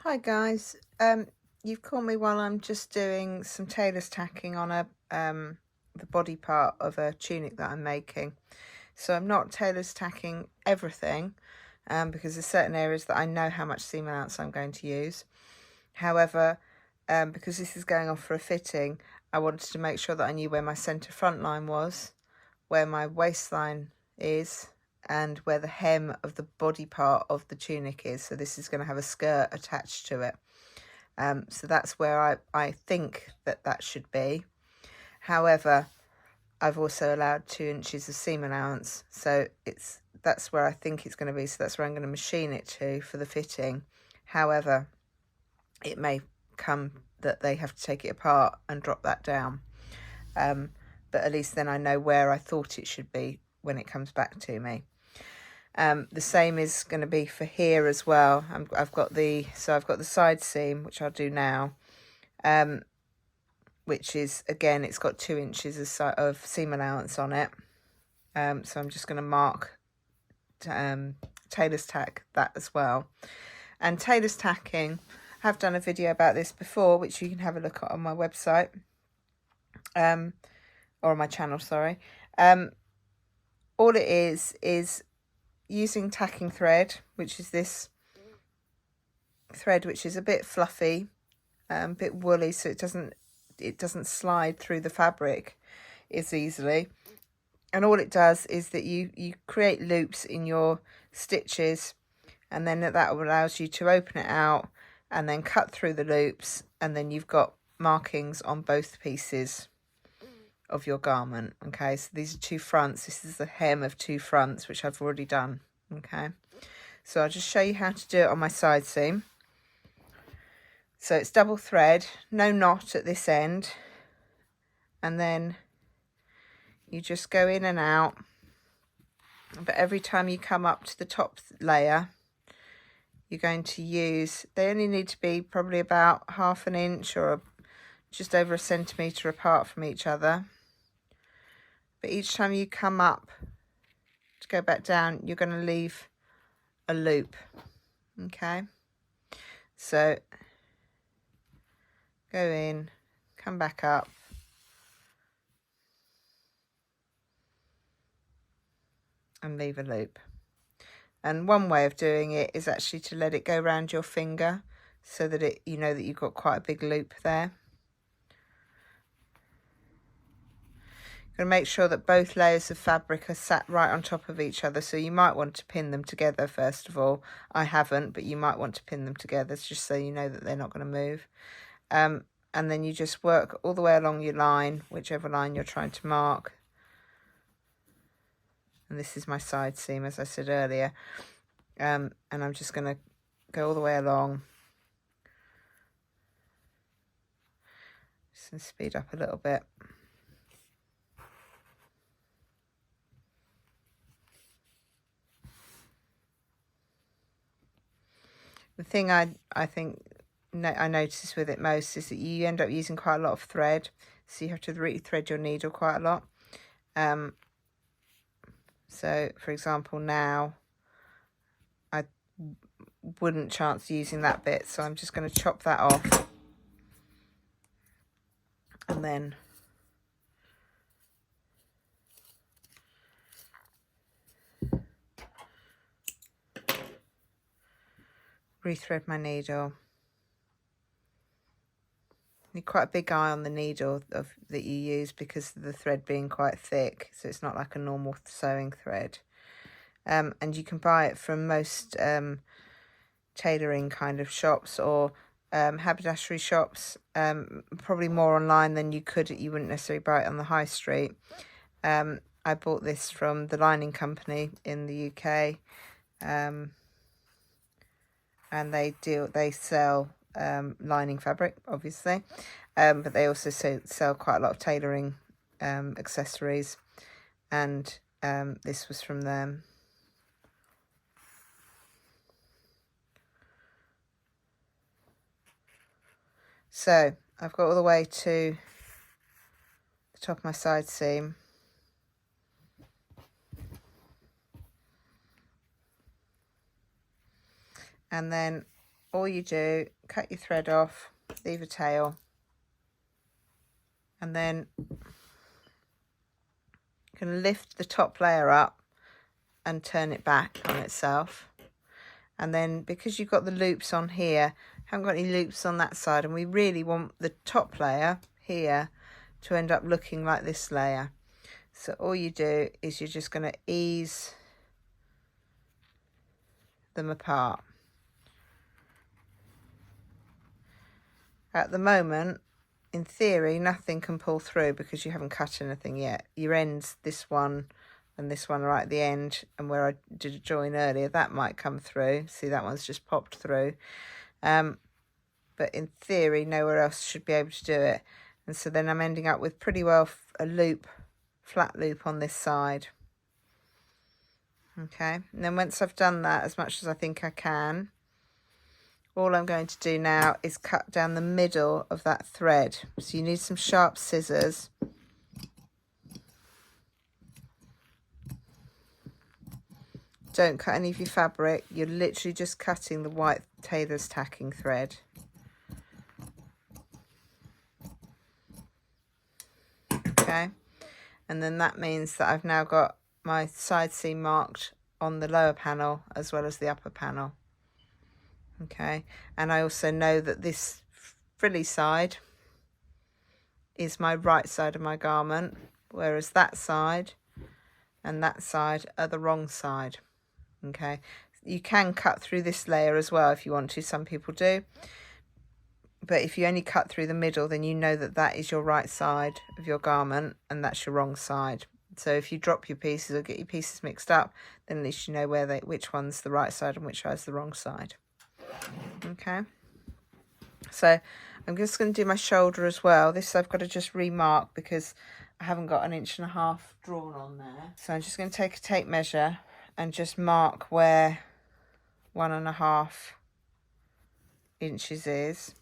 Hi guys, you've caught me while I'm just doing some tailor's tacking on the body part of a tunic that I'm making. So I'm not tailor's tacking everything because there's certain areas that I know how much seam allowance I'm going to use. However, because this is going off for a fitting, I wanted to make sure that I knew where my centre front line was, where my waistline is, and where the hem of the body part of the tunic is. So this is going to have a skirt attached to it. So that's where I think that should be. However, I've also allowed 2 inches of seam allowance, so that's where I think it's going to be. So that's where I'm going to machine it to for the fitting. However, it may come that they have to take it apart and drop that down. But at least then I know where I thought it should be when it comes back to me. The same is going to be for here as well. I've got the side seam, which I'll do now, which is, again, it's got 2 inches of seam allowance on it. So I'm just going to mark tailor's tack that as well. And tailor's tacking, I have done a video about this before, which you can have a look at on my website, or on my channel, sorry. All it is using tacking thread, which is this thread which is a bit fluffy, a bit woolly, so it doesn't slide through the fabric as easily. And all it does is that you create loops in your stitches, and then that allows you to open it out and then cut through the loops, and then you've got markings on both pieces of your garment. Okay, so these are 2 fronts. This is the hem of 2 fronts, which I've already done. Okay, so I'll just show you how to do it on my side seam. So it's double thread, no knot at this end, and then you just go in and out. But every time you come up to the top layer, you're going to use, they only need to be probably about 1/2 inch or just over 1 centimetre apart from each other. But each time you come up to go back down, you're going to leave a loop. Okay, so go in, come back up, and leave a loop. And one way of doing it is actually to let it go around your finger, so that you know that you've got quite a big loop there. Going to make sure that both layers of fabric are sat right on top of each other, so you might want to pin them together first of all. I haven't, but you might want to pin them together just so you know that they're not going to move. And then you just work all the way along your line, whichever line you're trying to mark. And this is my side seam, as I said earlier. And I'm just going to go all the way along. Just going to speed up a little bit. The thing I think I notice with it most is that you end up using quite a lot of thread, so you have to re-thread your needle quite a lot. So for example, now I wouldn't chance using that bit, so I'm just going to chop that off, and then re-thread my needle. You need quite a big eye on the needle that you use, because of the thread being quite thick, so it's not like a normal sewing thread. And you can buy it from most tailoring kind of shops, or haberdashery shops, probably more online than you wouldn't necessarily buy it on the high street. I bought this from the Lining Company in the UK, and they sell lining fabric, obviously, but they also sell quite a lot of tailoring accessories, and this was from them. So I've got all the way to the top of my side seam, and then all you do, cut your thread off, leave a tail, and then you can lift the top layer up and turn it back on itself. And then because you've got the loops on here, haven't got any loops on that side, and we really want the top layer here to end up looking like this layer. So all you do is you're just going to ease them apart. At the moment, in theory, nothing can pull through because you haven't cut anything yet. Your ends, this one and this one right at the end, and where I did a join earlier, that might come through. See, that one's just popped through. But in theory, nowhere else should be able to do it. And so then I'm ending up with pretty well a loop, flat loop on this side. Okay, and then once I've done that as much as I think I can, all I'm going to do now is cut down the middle of that thread. So you need some sharp scissors. Don't cut any of your fabric. You're literally just cutting the white Tailor's tacking thread. Okay, and then that means that I've now got my side seam marked on the lower panel as well as the upper panel. Okay, and I also know that this frilly side is my right side of my garment, whereas that side and that side are the wrong side. Okay, you can cut through this layer as well if you want to, some people do, but if you only cut through the middle, then you know that that is your right side of your garment and that's your wrong side. So if you drop your pieces or get your pieces mixed up, then at least you know which one's the right side and which side's the wrong side. Okay, so I'm just going to do my shoulder as well. This I've got to just remark because I haven't got 1.5 inches drawn on there. So I'm just going to take a tape measure and just mark where 1.5 inches is.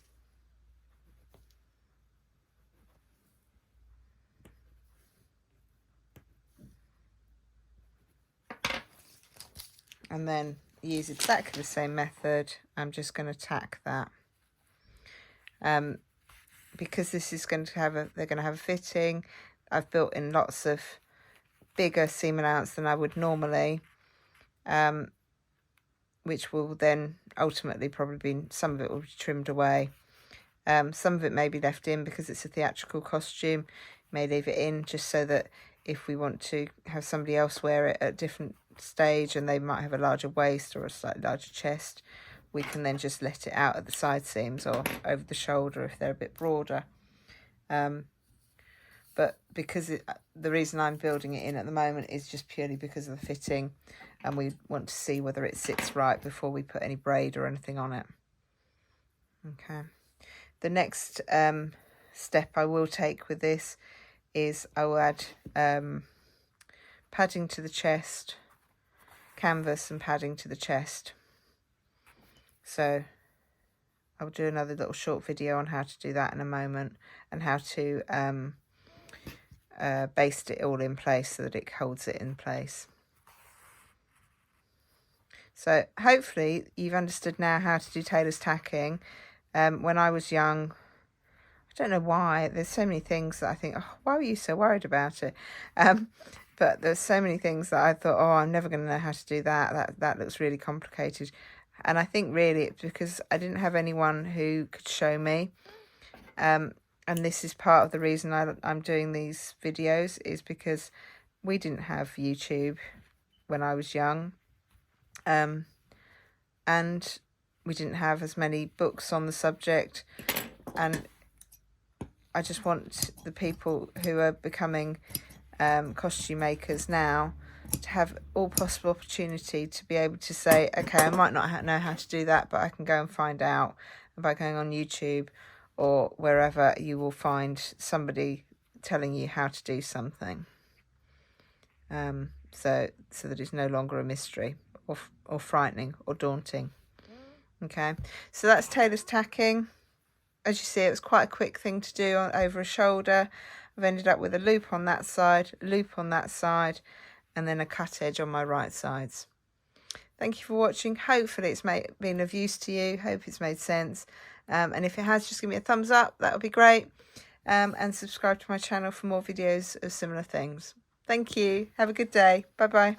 And then use exactly the same method. I'm just going to tack that. Because this is going to have they're going to have a fitting. I've built in lots of bigger seam allowance than I would normally, which will then ultimately probably be, some of it will be trimmed away. Some of it may be left in because it's a theatrical costume. May leave it in just so that if we want to have somebody else wear it at a different stage and they might have a larger waist or a slightly larger chest, we can then just let it out at the side seams or over the shoulder if they're a bit broader. But because the reason I'm building it in at the moment is just purely because of the fitting, and we want to see whether it sits right before we put any braid or anything on it. Okay, the next step I will take with this is I will add padding to the chest, canvas and padding to the chest. So I'll do another little short video on how to do that in a moment, and how to baste it all in place so that it holds it in place. So hopefully you've understood now how to do Tailor's tacking. When I was young, I don't know why, there's so many things that I think, oh, why were you so worried about it? But there's so many things that I thought, oh, I'm never going to know how to do that. That looks really complicated. And I think really it's because I didn't have anyone who could show me. And this is part of the reason I'm doing these videos, is because we didn't have YouTube when I was young. And we didn't have as many books on the subject. And I just want the people who are becoming costume makers now to have all possible opportunity to be able to say, okay, I might not know how to do that, but I can go and find out. And by going on YouTube or wherever, you will find somebody telling you how to do something. So that it's no longer a mystery or frightening or daunting. Okay, so that's Tailor's tacking. As you see, it was quite a quick thing to do over a shoulder. I've ended up with a loop on that side, loop on that side, and then a cut edge on my right sides. Thank you for watching. Hopefully it's been of use to you. Hope it's made sense. And if it has, just give me a thumbs up. That would be great. And subscribe to my channel for more videos of similar things. Thank you. Have a good day. Bye bye.